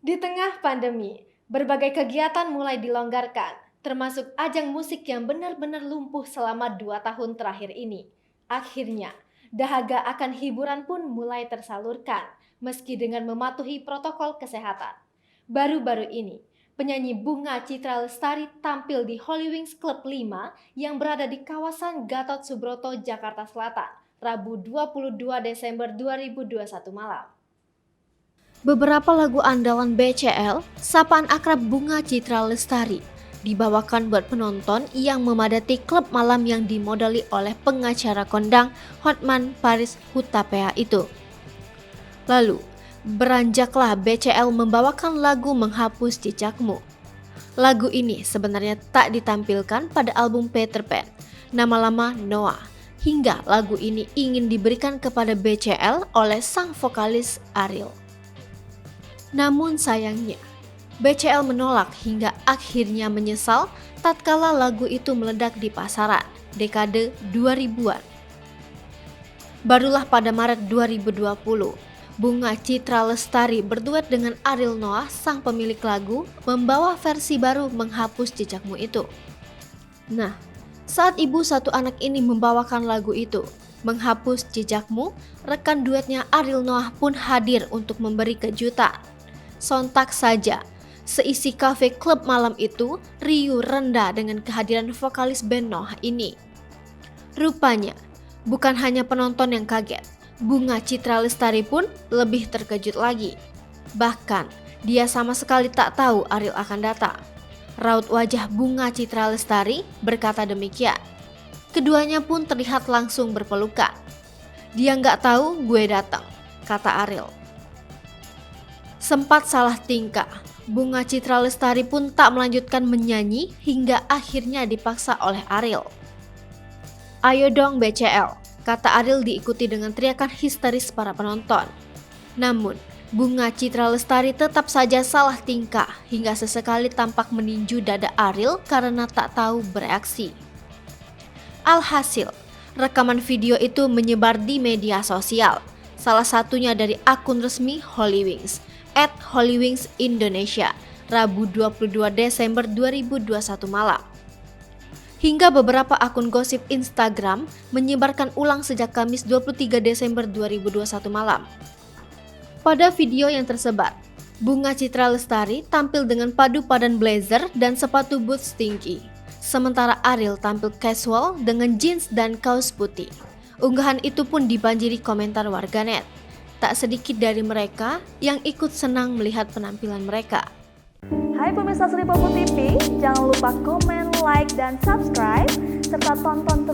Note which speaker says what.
Speaker 1: Di tengah pandemi, berbagai kegiatan mulai dilonggarkan, termasuk ajang musik yang benar-benar lumpuh selama 2 tahun terakhir ini. Akhirnya, dahaga akan hiburan pun mulai tersalurkan, meski dengan mematuhi protokol kesehatan. Baru-baru ini, penyanyi Bunga Citra Lestari tampil di Holy Wings Club 5 yang berada di kawasan Gatot Subroto, Jakarta Selatan, Rabu 22 Desember 2021 malam. Beberapa lagu andalan BCL, sapaan akrab Bunga Citra Lestari, dibawakan buat penonton yang memadati klub malam yang dimodali oleh pengacara kondang Hotman Paris Hutapea itu. Lalu, beranjaklah BCL membawakan lagu Menghapus Jejakmu. Lagu ini sebenarnya tak ditampilkan pada album Peter Pan, nama lama Noah, hingga lagu ini ingin diberikan kepada BCL oleh sang vokalis Ariel. Namun sayangnya, BCL menolak hingga akhirnya menyesal tatkala lagu itu meledak di pasaran dekade 2000-an. Barulah pada Maret 2020, Bunga Citra Lestari berduet dengan Ariel Noah, sang pemilik lagu, membawa versi baru Menghapus Jejakmu itu. Nah, saat ibu satu anak ini membawakan lagu itu, Menghapus Jejakmu, rekan duetnya Ariel Noah pun hadir untuk memberi kejutan. Sontak saja, seisi kafe klub malam itu riuh rendah dengan kehadiran vokalis band Noah ini. Rupanya, bukan hanya penonton yang kaget, Bunga Citra Lestari pun lebih terkejut lagi. Bahkan, dia sama sekali tak tahu Ariel akan datang. Raut wajah Bunga Citra Lestari berkata demikian. Keduanya pun terlihat langsung berpelukan. "Dia nggak tahu gue datang," kata Ariel. Sempat salah tingkah, Bunga Citra Lestari pun tak melanjutkan menyanyi hingga akhirnya dipaksa oleh Ariel. "Ayo dong BCL," kata Ariel diikuti dengan teriakan histeris para penonton. Namun, Bunga Citra Lestari tetap saja salah tingkah hingga sesekali tampak meninju dada Ariel karena tak tahu bereaksi. Alhasil, rekaman video itu menyebar di media sosial, salah satunya dari akun resmi Holy Wings, @HolyWingsIndonesia, Rabu 22 Desember 2021 malam. Hingga beberapa akun gosip Instagram menyebarkan ulang sejak Kamis 23 Desember 2021 malam. Pada video yang tersebar, Bunga Citra Lestari tampil dengan padu padan blazer dan sepatu boots tinggi, sementara Ariel tampil casual dengan jeans dan kaos putih. Unggahan itu pun dibanjiri komentar warganet. Tak sedikit dari mereka yang ikut senang melihat penampilan mereka.
Speaker 2: Hai pemirsa Sri Popo TV, jangan lupa komen, like, dan subscribe, serta tonton